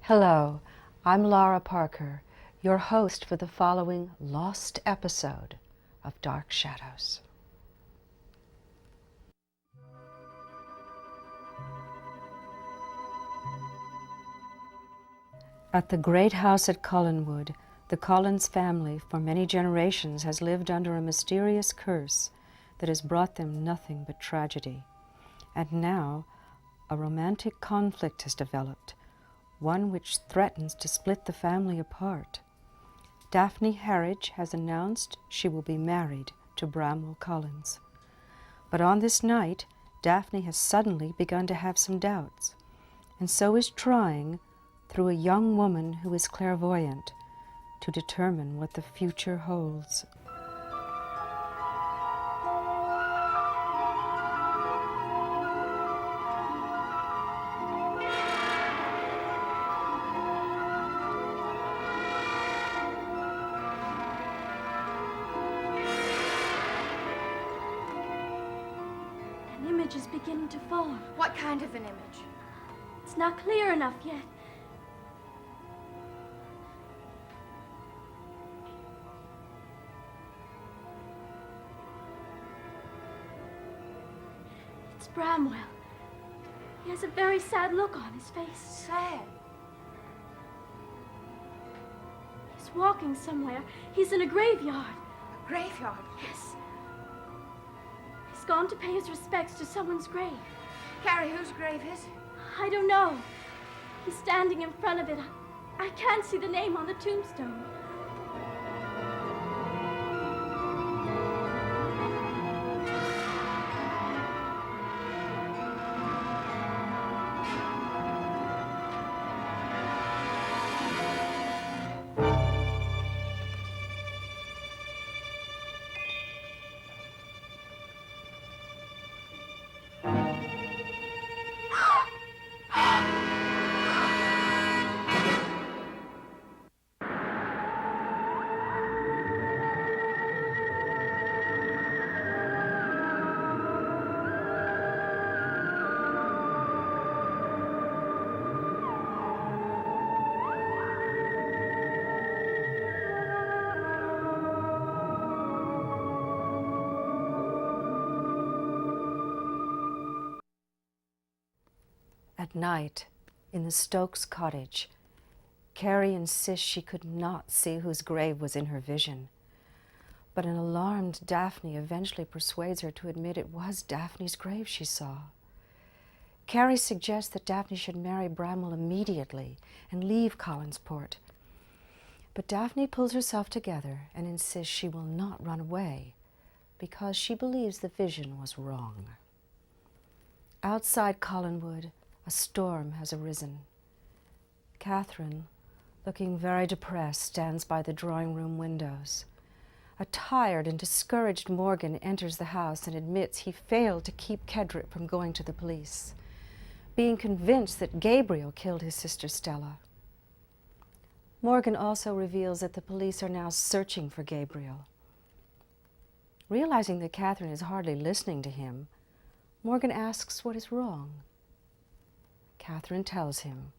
Hello, I'm Laura Parker, your host for the following lost episode of Dark Shadows. At the great house at Collinwood, the Collins family for many generations has lived under a mysterious curse that has brought them nothing but tragedy. And now, a romantic conflict has developed, one which threatens to split the family apart. Daphne Harage has announced she will be married to Bramwell Collins. But on this night, Daphne has suddenly begun to have some doubts, and so is trying, through a young woman who is clairvoyant, to determine what the future holds. An image is beginning to form. What kind of an image? It's not clear enough yet. It's Bramwell. He has a very sad look on his face. Sad? He's walking somewhere. He's in a graveyard. A graveyard? Yes. He's gone to pay his respects to someone's grave. Carrie, whose grave is it? I don't know. He's standing in front of it. I can't see the name on the tombstone. At night, in the Stokes cottage, Carrie insists she could not see whose grave was in her vision. But an alarmed Daphne eventually persuades her to admit it was Daphne's grave she saw. Carrie suggests that Daphne should marry Bramwell immediately and leave Collinsport. But Daphne pulls herself together and insists she will not run away because she believes the vision was wrong. Outside Collinwood, a storm has arisen. Catherine, looking very depressed, stands by the drawing-room windows. A tired and discouraged Morgan enters the house and admits he failed to keep Kedrick from going to the police, being convinced that Gabriel killed his sister Stella. Morgan also reveals that the police are now searching for Gabriel. Realizing that Catherine is hardly listening to him, Morgan asks what is wrong. Catherine tells him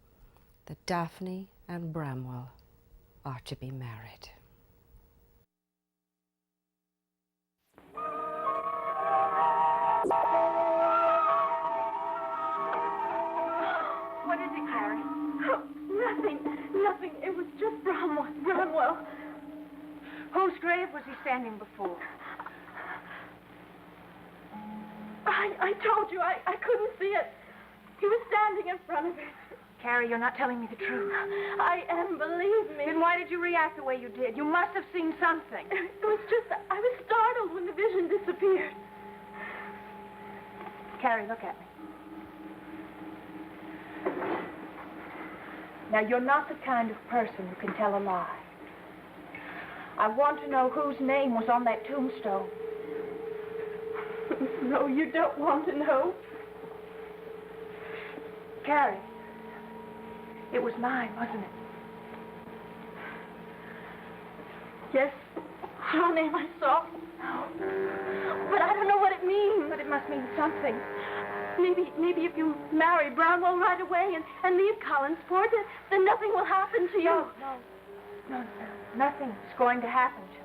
that Daphne and Bramwell are to be married. What is it, Carrie? Oh, nothing. It was just Bramwell. Whose grave was he standing before? I told you, I couldn't see it. He was standing in front of it. Carrie, you're not telling me the truth. I am, believe me. Then why did you react the way you did? You must have seen something. It was just, I was startled when the vision disappeared. Carrie, look at me. Now, you're not the kind of person who can tell a lie. I want to know whose name was on that tombstone. No, you don't want to know. Carrie, it was mine, wasn't it? Yes, your name I saw. No. But I don't know what it means. But it must mean something. Maybe if you marry Bramwell right away and leave Collinsport, then nothing will happen to you. No. Nothing's going to happen to me.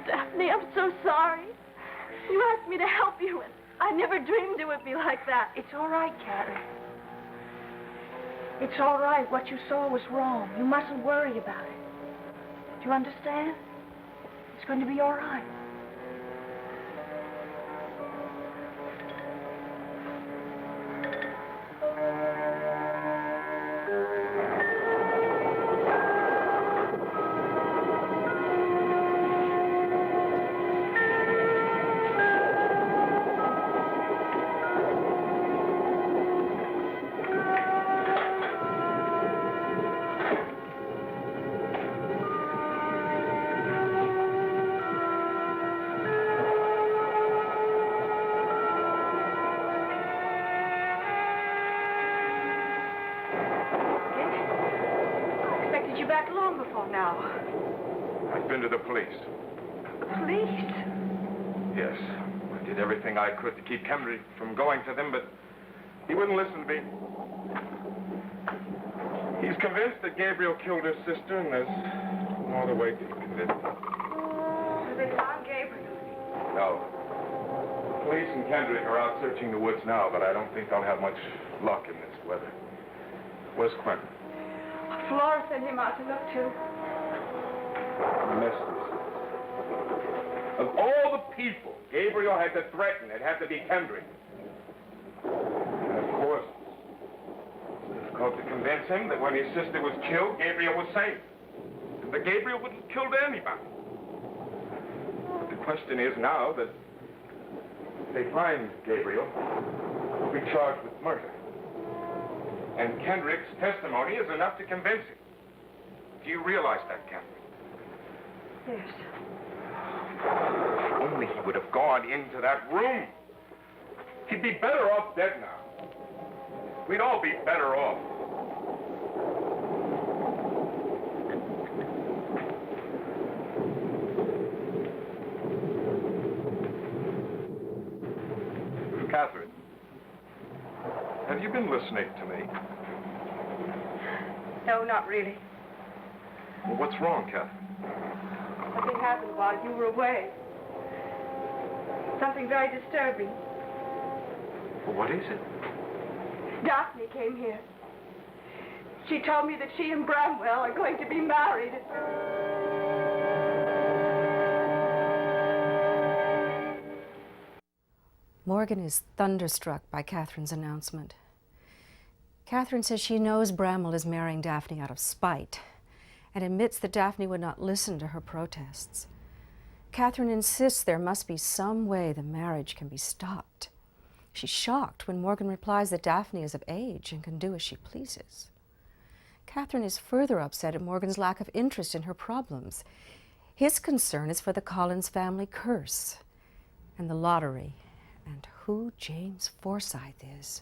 Daphne, I'm so sorry. You asked me to help you, and I never dreamed it would be like that. It's all right, Carrie. It's all right. What you saw was wrong. You mustn't worry about it. Do you understand? It's going to be all right. Back long before now. I've been to the police. The police? Yes. I did everything I could to keep Henry from going to them, but he wouldn't listen to me. He's convinced that Gabriel killed his sister, and there's no other way to convince him. Have they found Gabriel? No. The police and Kendrick are out searching the woods now, but I don't think they'll have much luck in this weather. Where's Quentin? Flora sent him out to look, too. Mistress. Of all the people Gabriel had to threaten, it had to be Kendrick. And of course, it's difficult to convince him that when his sister was killed, Gabriel was safe. And that Gabriel wouldn't have killed anybody. But the question is now that if they find Gabriel, he'll be charged with murder. And Kendrick's testimony is enough to convince him. Do you realize that, Kendrick? Yes. If only he would have gone into that room. He'd be better off dead now. We'd all be better off. Catherine, have you been listening to me? No, not really. Well, what's wrong, Catherine? Something happened while you were away. Something very disturbing. Well, what is it? Daphne came here. She told me that she and Bramwell are going to be married. Morgan is thunderstruck by Catherine's announcement. Catherine says she knows Bramwell is marrying Daphne out of spite and admits that Daphne would not listen to her protests. Catherine insists there must be some way the marriage can be stopped. She's shocked when Morgan replies that Daphne is of age and can do as she pleases. Catherine is further upset at Morgan's lack of interest in her problems. His concern is for the Collins family curse and the lottery and who James Forsyght is.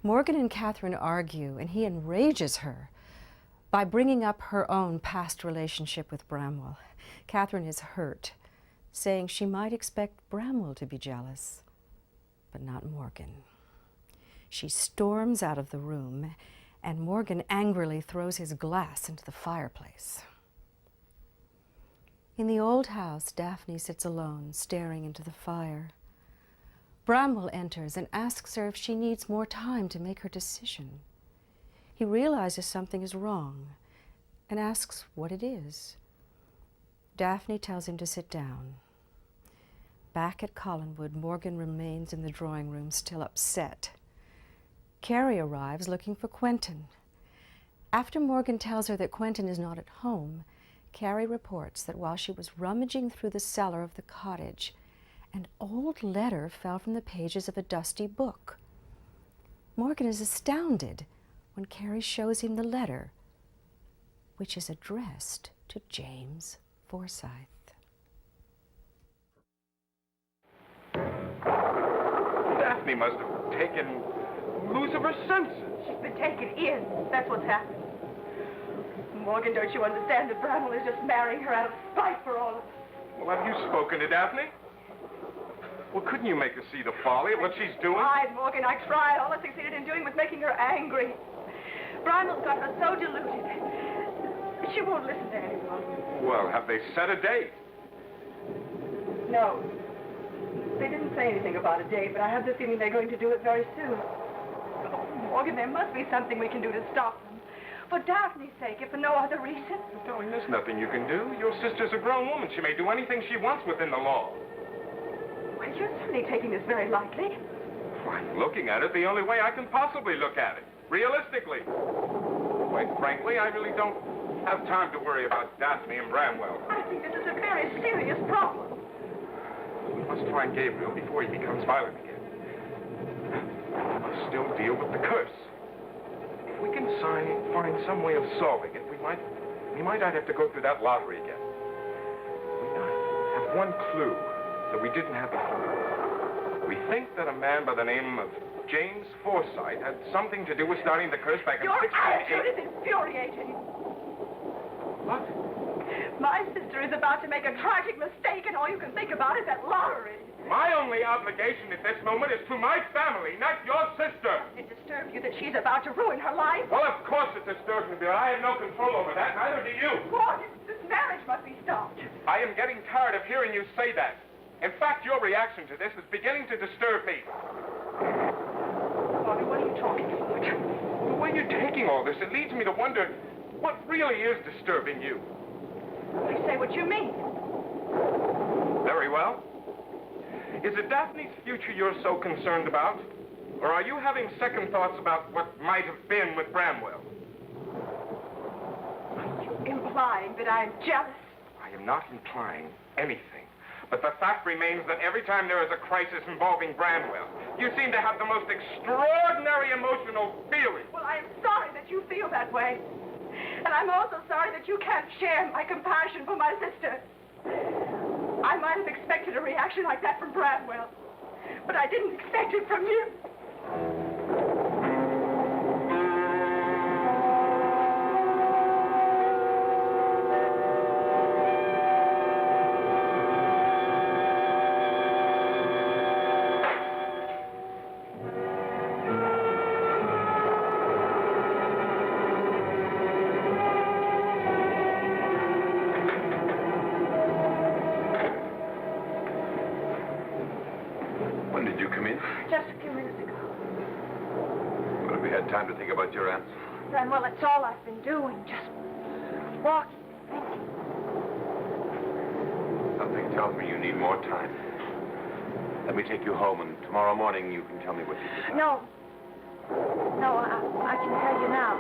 Morgan and Catherine argue, and he enrages her by bringing up her own past relationship with Bramwell. Catherine is hurt, saying she might expect Bramwell to be jealous, but not Morgan. She storms out of the room, and Morgan angrily throws his glass into the fireplace. In the old house, Daphne sits alone, staring into the fire. Bramwell enters and asks her if she needs more time to make her decision. He realizes something is wrong and asks what it is. Daphne tells him to sit down. Back at Collinwood, Morgan remains in the drawing room, still upset. Carrie arrives looking for Quentin. After Morgan tells her that Quentin is not at home, Carrie reports that while she was rummaging through the cellar of the cottage, an old letter fell from the pages of a dusty book. Morgan is astounded when Carrie shows him the letter, which is addressed to James Forsyght. Daphne must have taken loose of her senses. She's been taken in. That's what's happened. Morgan, don't you understand that Bramwell is just marrying her out of spite for all of us? Well, have you spoken to Daphne? Well, couldn't you make her see the folly of what she's doing? I tried, Morgan, I tried. All I succeeded in doing was making her angry. Bramwell's got her so deluded. She won't listen to anyone. Well, have they set a date? No. They didn't say anything about a date, but I have the feeling they're going to do it very soon. Oh, Morgan, there must be something we can do to stop them. For Daphne's sake, if for no other reason. Darling, there's nothing you can do. Your sister's a grown woman. She may do anything she wants within the law. Well, you're certainly taking this very lightly. Why, looking at it the only way I can possibly look at it. Realistically. Quite frankly, I really don't have time to worry about Daphne and Bramwell. I think this is a very serious problem. We must find Gabriel before he becomes violent again. We must still deal with the curse. If we can find some way of solving it, we might not have to go through that lottery again. We might have one clue that we didn't have before. We think that a man by the name of James Foresight had something to do with starting the curse back in Your 1688. attitude is infuriating. What? My sister is about to make a tragic mistake, and all you can think about is that lottery. My only obligation at this moment is to my family, not your sister. It disturbs you that she's about to ruin her life? Well, of course it disturbs me, but I have no control over that, neither do you. Morgan, this marriage must be stopped. I am getting tired of hearing you say that. In fact, your reaction to this is beginning to disturb me. Morgan, what are you talking about? The way you're taking all this, it leads me to wonder what really is disturbing you. I say what you mean. Very well. Is it Daphne's future you're so concerned about? Or are you having second thoughts about what might have been with Bramwell? Are you implying that I'm jealous? I am not implying anything. But the fact remains that every time there is a crisis involving Bramwell, you seem to have the most extraordinary emotional feeling. Well, I am sorry that you feel that way. And I'm also sorry that you can't share my compassion for my sister. I might have expected a reaction like that from Bramwell, but I didn't expect it from you. Time to think about your answer. Well, that's all I've been doing, just walking, thinking. Something tells me you need more time. Let me take you home, and tomorrow morning you can tell me what you decide. No, I can tell you now.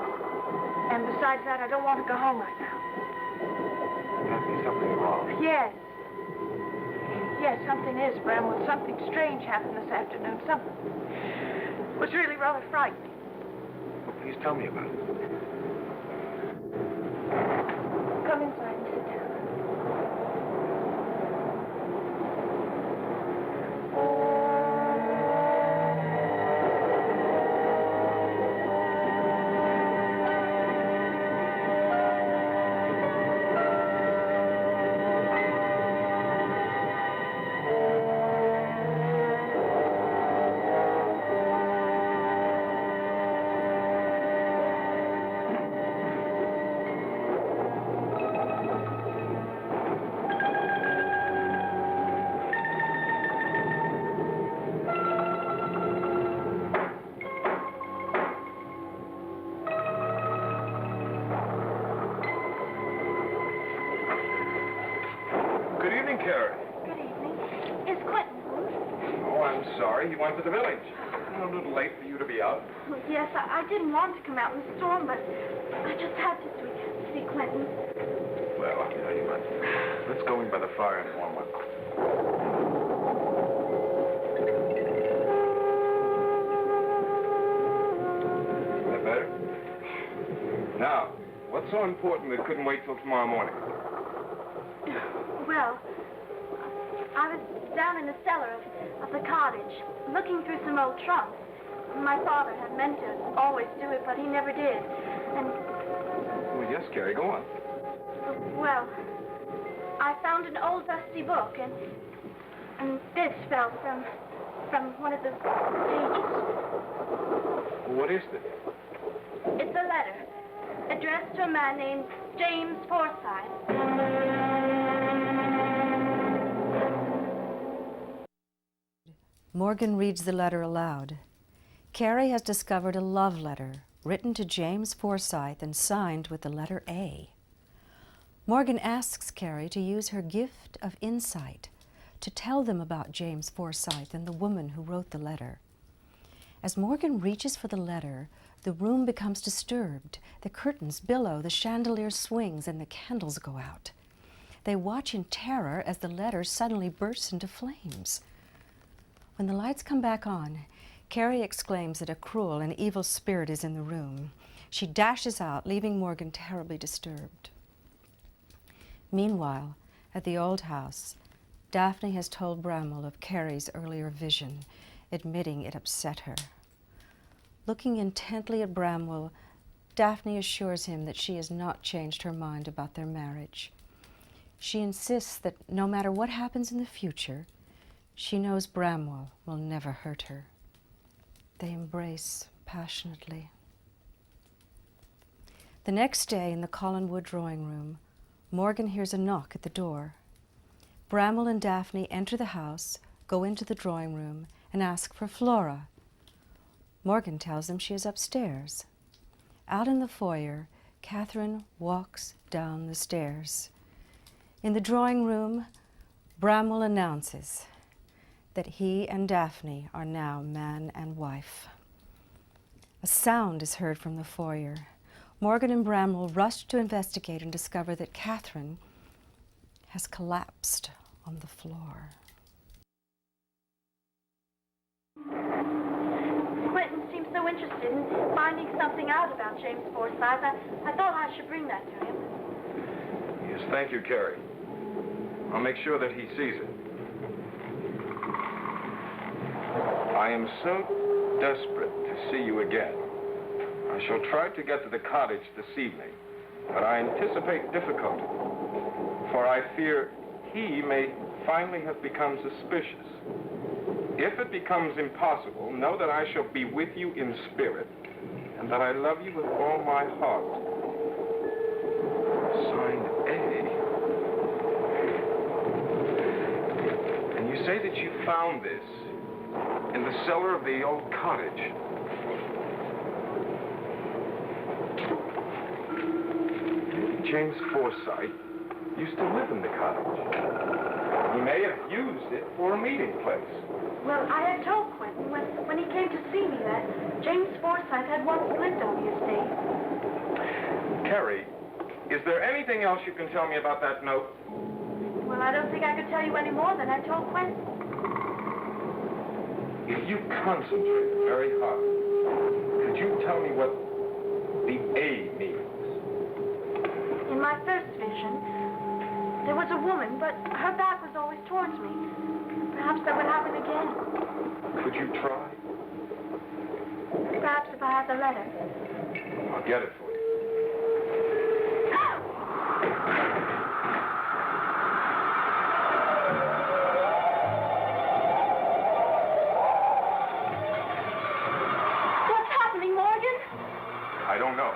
And besides that, I don't want to go home right now. Daphne, something's wrong. Yes, something is, Bramwell. Something strange happened this afternoon. Something was really rather frightening. Well, please tell me about it. Come inside and sit down. Carrie. Good evening. Is Quentin home? Oh, I'm sorry. He went to the village. A little late for you to be out. Well, yes, I didn't want to come out in the storm, but I just had to see Quentin. Well, I'll tell you what. Let's go in by the fire and warm up. Is that better? Now, what's so important that couldn't wait till tomorrow morning? Well, I was down in the cellar of the cottage, looking through some old trunks. My father had meant to always do it, but he never did. And, Well, yes, Carrie, go on. well, I found an old dusty book, and And this fell from one of the pages. What is this? It's a letter addressed to a man named James Foresight. Morgan reads the letter aloud. Carrie has discovered a love letter written to James Forsyth and signed with the letter A. Morgan asks Carrie to use her gift of insight to tell them about James Forsyth and the woman who wrote the letter. As Morgan reaches for the letter, the room becomes disturbed. The curtains billow, the chandelier swings, and the candles go out. They watch in terror as the letter suddenly bursts into flames. When the lights come back on, Carrie exclaims that a cruel and evil spirit is in the room. She dashes out, leaving Morgan terribly disturbed. Meanwhile, at the old house, Daphne has told Bramwell of Carrie's earlier vision, admitting it upset her. Looking intently at Bramwell, Daphne assures him that she has not changed her mind about their marriage. She insists that no matter what happens in the future, she knows Bramwell will never hurt her. They embrace passionately. The next day in the Collinwood drawing room, Morgan hears a knock at the door. Bramwell and Daphne enter the house, go into the drawing room, and ask for Flora. Morgan tells them she is upstairs. Out in the foyer, Catherine walks down the stairs. In the drawing room, Bramwell announces that he and Daphne are now man and wife. A sound is heard from the foyer. Morgan and Bramwell rush to investigate and discover that Catherine has collapsed on the floor. Quentin seems so interested in finding something out about James Forsyth. I thought I should bring that to him. Yes, thank you, Carrie. I'll make sure that he sees it. I am so desperate to see you again. I shall try to get to the cottage this evening, but I anticipate difficulty, for I fear he may finally have become suspicious. If it becomes impossible, know that I shall be with you in spirit, and that I love you with all my heart. Signed A. And you say that you found this in the cellar of the old cottage. James Forsyth used to live in the cottage. He may have used it for a meeting place. Well, I had told Quentin when he came to see me that James Forsyth had once lived on the estate. Carrie, is there anything else you can tell me about that note? Well, I don't think I could tell you any more than I told Quentin. If you concentrate very hard, could you tell me what the A means? In my first vision, there was a woman, but her back was always towards me. Perhaps that would happen again. Could you try? Perhaps if I had the letter. I'll get it for you. What's happening, Morgan? I don't know.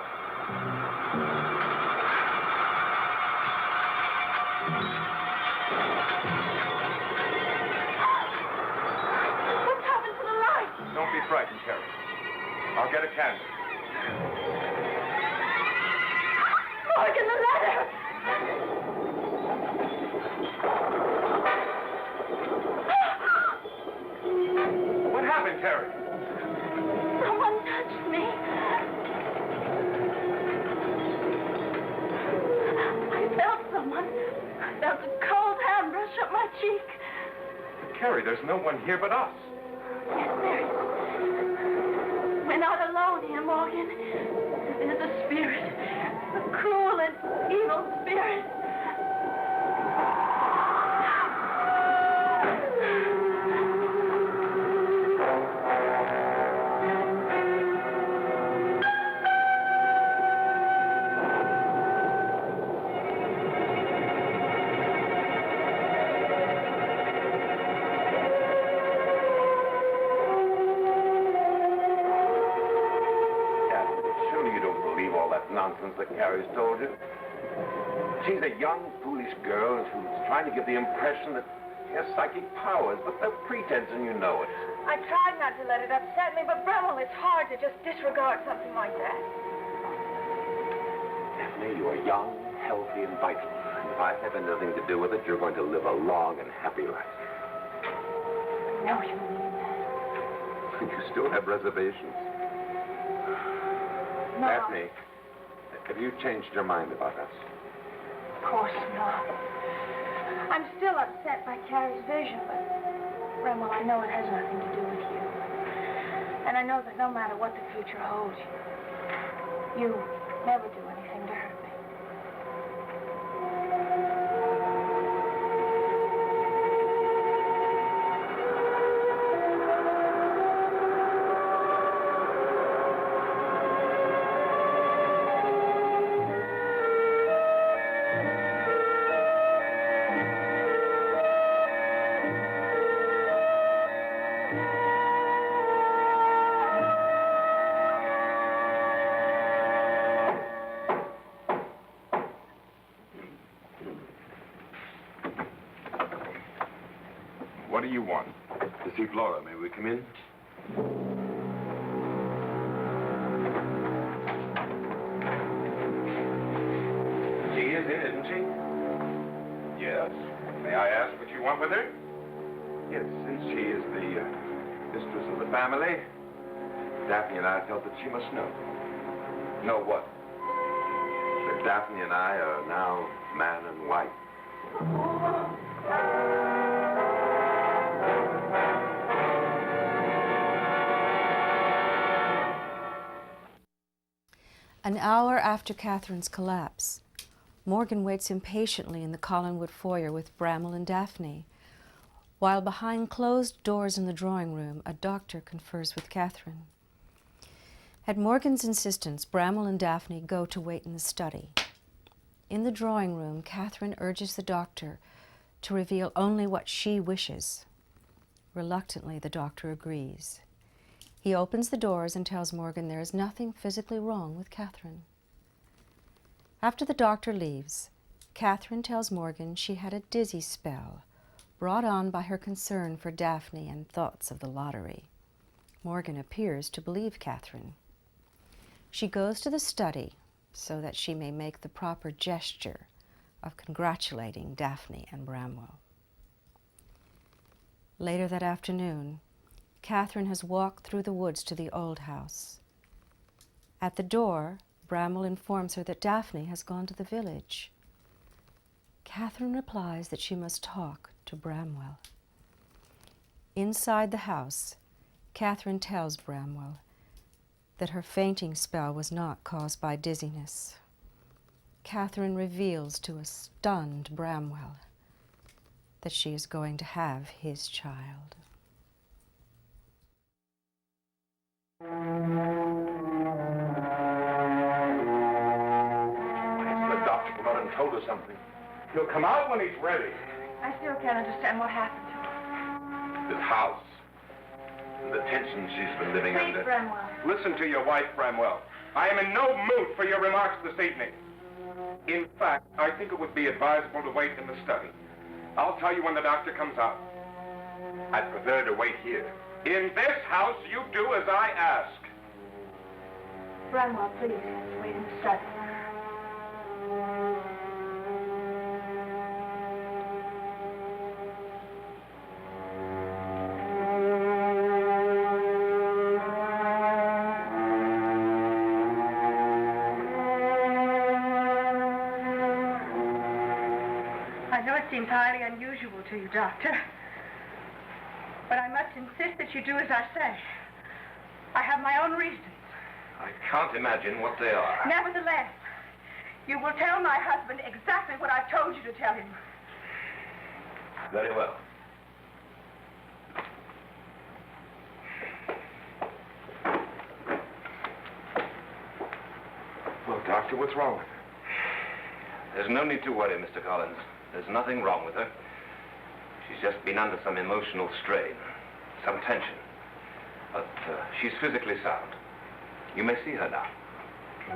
What's happened to the light? Don't be frightened, Carrie. I'll get a candle. Morgan, the letter! What happened, Carrie? Someone touched me. I felt someone. I felt a cold hand brush up my cheek. Carrie, there's no one here but us. Yes, there is. We're not alone here, Morgan. There's a spirit. A cruel and evil spirit. nonsense that Carrie's told you. She's a young, foolish girl who's trying to give the impression that she has psychic powers, but they're pretense and you know it. I tried not to let it upset me, but Bramwell, it's hard to just disregard something like that. Daphne, you are young, healthy, and vital. And if I have anything to do with it, you're going to live a long and happy life. No, you mean that. You still have reservations. No. Daphne, have you changed your mind about us? Of course not. I'm still upset by Carrie's vision, but, Bramwell, I know it has nothing to do with you. And I know that no matter what the future holds, you never do anything to hurt me. What do you want? To see Flora. May we come in? She is in, isn't she? Yes. May I ask what you want with her? Yes, since she is the mistress of the family, Daphne and I felt that she must know. Know what? That Daphne and I are now man and wife. An hour after Catherine's collapse, Morgan waits impatiently in the Collinwood foyer with Bramwell and Daphne, while behind closed doors in the drawing room, a doctor confers with Catherine. At Morgan's insistence, Bramwell and Daphne go to wait in the study. In the drawing room, Catherine urges the doctor to reveal only what she wishes. Reluctantly, the doctor agrees. He opens the doors and tells Morgan there is nothing physically wrong with Catherine. After the doctor leaves, Catherine tells Morgan she had a dizzy spell brought on by her concern for Daphne and thoughts of the lottery. Morgan appears to believe Catherine. She goes to the study so that she may make the proper gesture of congratulating Daphne and Bramwell. Later that afternoon, Catherine has walked through the woods to the old house. At the door, Bramwell informs her that Daphne has gone to the village. Catherine replies that she must talk to Bramwell. Inside the house, Catherine tells Bramwell that her fainting spell was not caused by dizziness. Catherine reveals to a stunned Bramwell that she is going to have his child. The doctor came out and told us something. He'll come out when he's ready. I still can't understand what happened to her. This house. And the tension she's been living Please, under. Bramwell. Listen to your wife, Bramwell. I am in no mood for your remarks this evening. In fact, I think it would be advisable to wait in the study. I'll tell you when the doctor comes out. I'd prefer to wait here. In this house, you do as I ask. Bramwell, please, wait in the study. I know it seems highly unusual to you, Doctor, but I must insist that you do as I say. I have my own reasons. I can't imagine what they are. Nevertheless, you will tell my husband exactly what I've told you to tell him. Very well. Well, Doctor, what's wrong with her? There's no need to worry, Mr. Collins. There's nothing wrong with her. She's just been under some emotional strain, some tension. But she's physically sound. You may see her now. I'm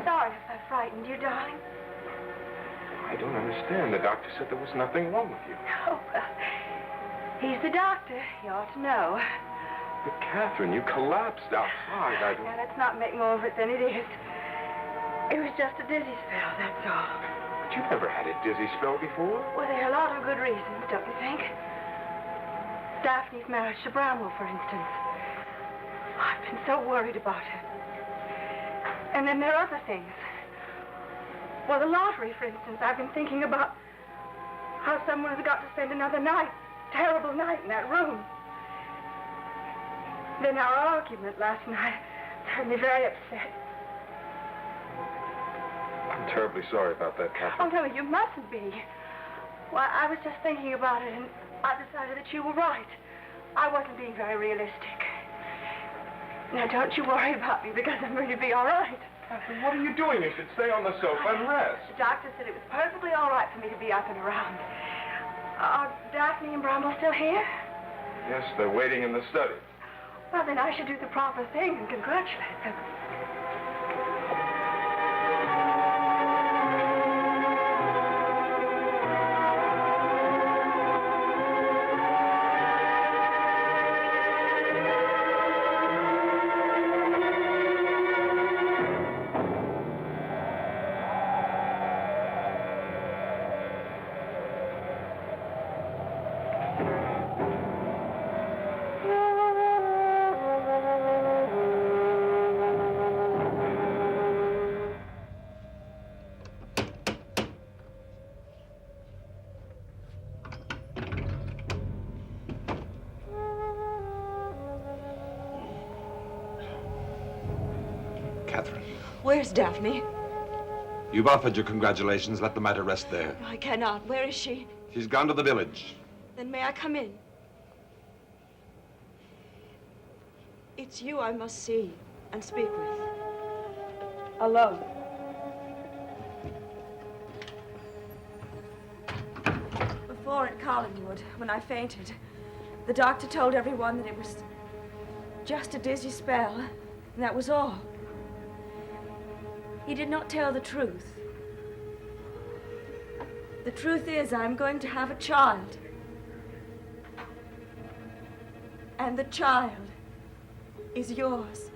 sorry if I frightened you, darling. I don't understand. The doctor said there was nothing wrong with you. Oh, well, he's the doctor. You ought to know. But, Catherine, you collapsed outside. I don't... Now, let's not make more of it than it is. It was just a dizzy spell, that's all. But you never had a dizzy spell before. Well, there are a lot of good reasons, don't you think? Daphne's marriage to Bramwell, for instance. I've been so worried about her. And then there are other things. Well, the lottery, for instance. I've been thinking about how someone has got to spend another night, terrible night in that room. Then our argument last night turned me very upset. I'm terribly sorry about that, Catherine. Oh, no, you mustn't be. Why, I was just thinking about it, and I decided that you were right. I wasn't being very realistic. Now, don't you worry about me, because I'm going to be all right. Catherine, what are you doing? You should stay on the sofa and rest. The doctor said it was perfectly all right for me to be up and around. Are Daphne and Bramwell still here? Yes, they're waiting in the study. Well, then I should do the proper thing and congratulate them. Catherine. Where's Daphne? You've offered your congratulations. Let the matter rest there. I cannot. Where is she? She's gone to the village. Then may I come in? It's you I must see and speak with. Alone. Before at Collinwood, when I fainted, the doctor told everyone that it was just a dizzy spell, and that was all. He did not tell the truth. The truth is, I'm going to have a child. And the child is yours.